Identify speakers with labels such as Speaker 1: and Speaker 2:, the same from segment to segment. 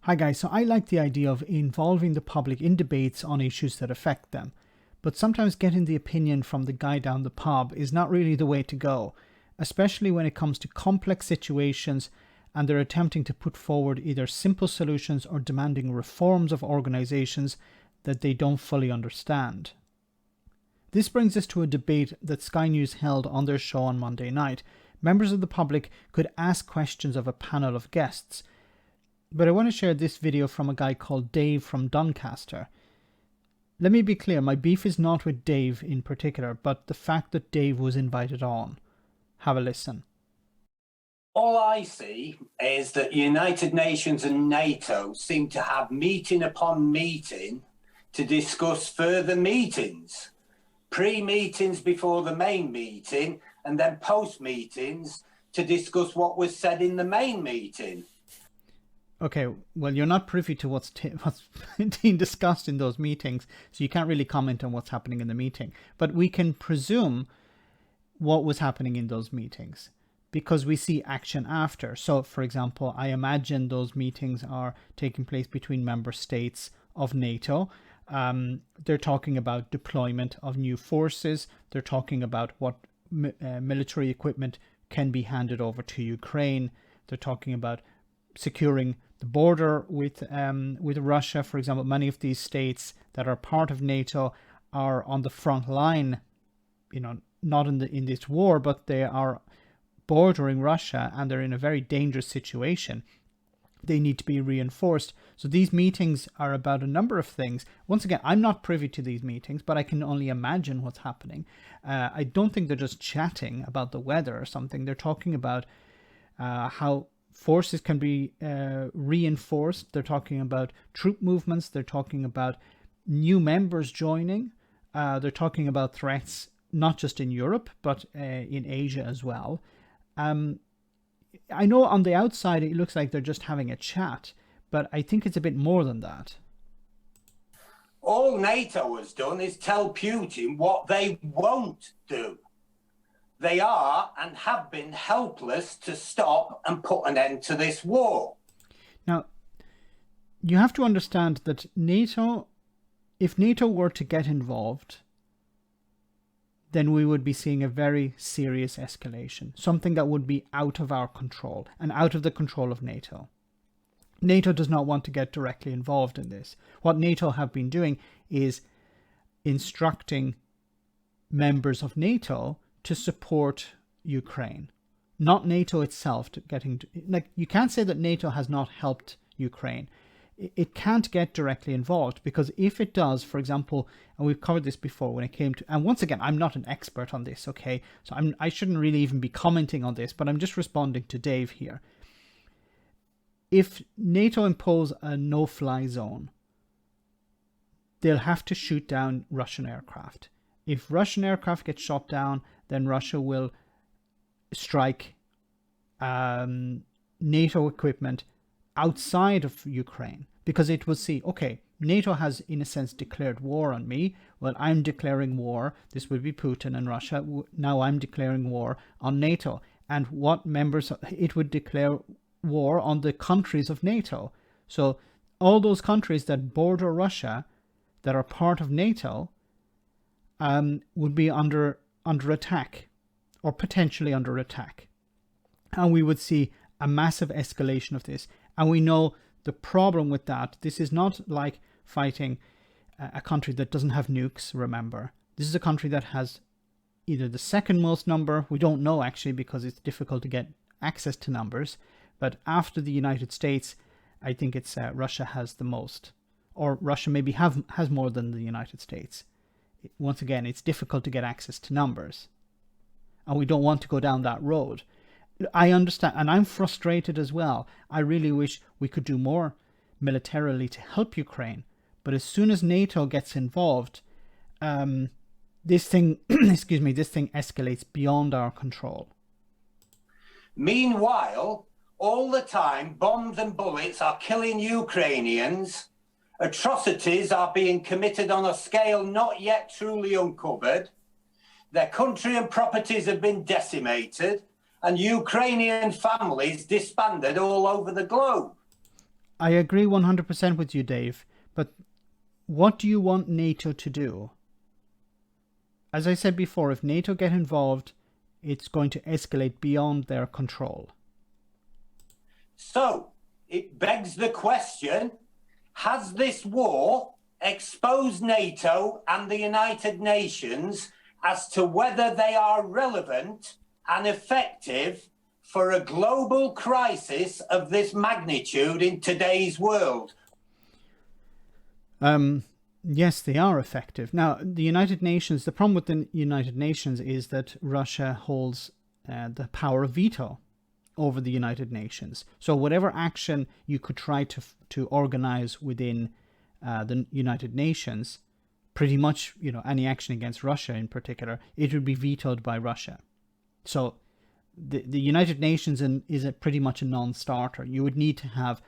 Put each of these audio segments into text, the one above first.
Speaker 1: Hi guys, so I like the idea of involving the public in debates on issues that affect them, but sometimes getting the opinion from the guy down the pub is not really the way to go, especially when it comes to complex situations and they're attempting to put forward either simple solutions or demanding reforms of organizations that they don't fully understand. This brings us to a debate that Sky News held on their show on Monday night. Members of the public could ask questions of a panel of guests. But I want to share this video from a guy called Dave from Doncaster. Let me be clear, my beef is not with Dave in particular, but the fact that Dave was invited on. Have a listen.
Speaker 2: All I see is that United Nations and NATO seem to have meeting upon meeting to discuss further meetings. Pre-meetings before the main meeting and then post-meetings to discuss what was said in the main meeting.
Speaker 1: Okay, well, you're not privy to what's being discussed in those meetings, so you can't really comment on what's happening in the meeting. But we can presume what was happening in those meetings because we see action after. So, for example, I imagine those meetings are taking place between member states of NATO. They're talking about deployment of new forces. They're talking about what military equipment can be handed over to Ukraine. They're talking about securing the border with Russia. For example, many of these states that are part of NATO are on the front line, not in this war, but they are bordering Russia and they're in a very dangerous situation. They need to be reinforced. So these meetings are about a number of things. Once again, I'm not privy to these meetings, but I can only imagine what's happening. I don't think they're just chatting about the weather or something. They're talking about how forces can be reinforced. They're talking about troop movements. They're talking about new members joining. They're talking about threats, not just in Europe, but in Asia as well. I know on the outside it looks like they're just having a chat, but I think it's a bit more than that.
Speaker 2: All NATO has done is tell Putin what they won't do. They are and have been helpless to stop and put an end to this war.
Speaker 1: Now, you have to understand that NATO, if NATO were to get involved, then we would be seeing a very serious escalation, something that would be out of our control and out of the control of NATO. NATO does not want to get directly involved in this. What NATO have been doing is instructing members of NATO to support Ukraine, not NATO itself you can't say that NATO has not helped Ukraine. It can't get directly involved because if it does, for example, and we've covered this before when it came to, and once again, I'm not an expert on this, okay? So I shouldn't really even be commenting on this, but I'm just responding to Dave here. If NATO impose a no-fly zone, they'll have to shoot down Russian aircraft. If Russian aircraft get shot down, then Russia will strike NATO equipment outside of Ukraine because it will see, okay, NATO has in a sense declared war on me. Well, I'm declaring war. This will be Putin and Russia. Now I'm declaring war on NATO. And what members, it would declare war on the countries of NATO. So all those countries that border Russia that are part of NATO would be under attack or potentially under attack. And we would see a massive escalation of this. And we know the problem with that. This is not like fighting a country that doesn't have nukes, remember. This is a country that has either the second most number, we don't know actually because it's difficult to get access to numbers, but after the United States, I think it's Russia has the most. Or Russia maybe has more than the United States. Once again, it's difficult to get access to numbers. And we don't want to go down that road. I understand, and I'm frustrated as well. I really wish we could do more militarily to help Ukraine. But as soon as NATO gets involved, this thing, this thing escalates beyond our control.
Speaker 2: Meanwhile, all the time, bombs and bullets are killing Ukrainians. Atrocities are being committed on a scale not yet truly uncovered. Their country and properties have been decimated, and Ukrainian families disbanded all over the globe.
Speaker 1: I agree 100% with you, Dave. But what do you want NATO to do? As I said before, if NATO get involved, it's going to escalate beyond their control.
Speaker 2: So it begs the question, has this war exposed NATO and the United Nations as to whether they are relevant and effective for a global crisis of this magnitude in today's world?
Speaker 1: Yes, they are effective. Now, the United Nations, the problem with the United Nations is that Russia holds the power of veto over the United Nations. So whatever action you could try to organize within the United Nations, pretty much, any action against Russia in particular, it would be vetoed by Russia. So the United Nations is pretty much a non-starter. You would need to have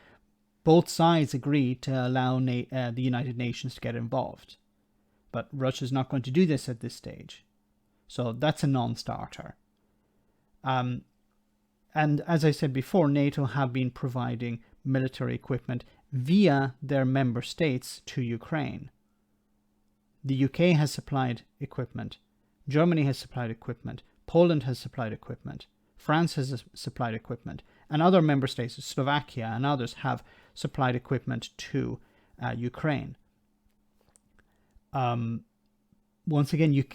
Speaker 1: both sides agree to allow the United Nations to get involved. But Russia's not going to do this at this stage. So that's a non-starter. And as I said before, NATO have been providing military equipment via their member states to Ukraine. The UK has supplied equipment. Germany has supplied equipment. Poland has supplied equipment. France has supplied equipment. And other member states, Slovakia and others, have supplied equipment to Ukraine. Once again,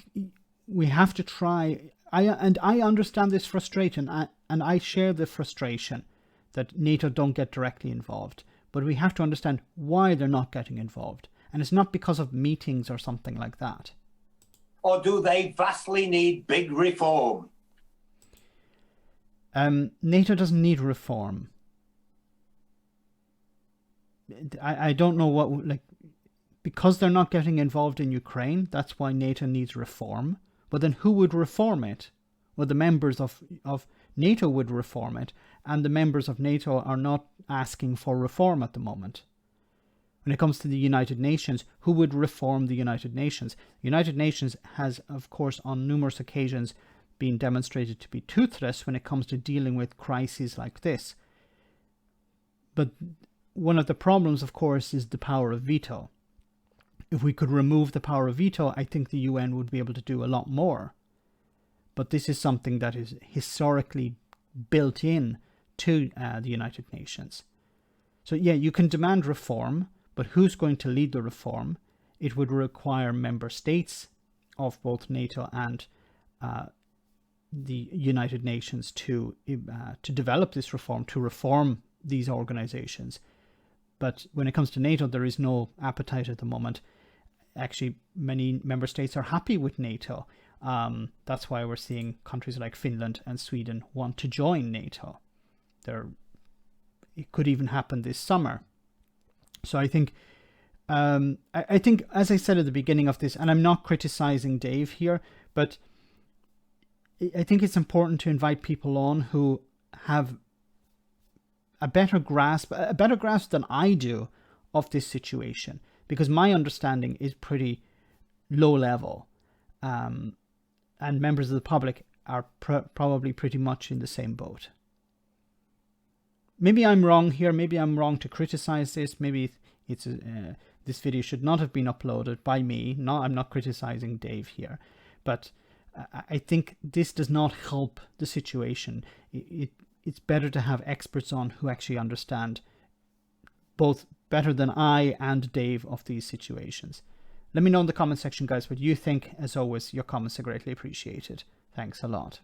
Speaker 1: we have to try. I understand this frustration, and I share the frustration that NATO don't get directly involved. But we have to understand why they're not getting involved. And it's not because of meetings or something like that.
Speaker 2: Or do they vastly need big reform?
Speaker 1: NATO doesn't need reform. I don't know what, because they're not getting involved in Ukraine, that's why NATO needs reform. But then who would reform it? Well, the members of NATO would reform it, and the members of NATO are not asking for reform at the moment. When it comes to the United Nations, who would reform the United Nations? The United Nations has, of course, on numerous occasions been demonstrated to be toothless when it comes to dealing with crises like this. But one of the problems, of course, is the power of veto. If we could remove the power of veto, I think the UN would be able to do a lot more. But this is something that is historically built in to the United Nations. So yeah, you can demand reform, but who's going to lead the reform? It would require member states of both NATO and the United Nations to develop this reform, to reform these organizations. But when it comes to NATO, there is no appetite at the moment. Actually, many member states are happy with NATO. That's why we're seeing countries like Finland and Sweden want to join NATO. It could even happen this summer. So I think, I think, as I said at the beginning of this, and I'm not criticizing Dave here, but I think it's important to invite people on who have a better grasp than I do of this situation, because my understanding is pretty low level, and members of the public are probably pretty much in the same boat. Maybe I'm wrong here. Maybe I'm wrong to criticize this. Maybe it's this video should not have been uploaded by me. No, I'm not criticizing Dave here, but I think this does not help the situation. It's better to have experts on who actually understand both better than I and Dave of these situations. Let me know in the comment section, guys, what you think. As always, your comments are greatly appreciated. Thanks a lot.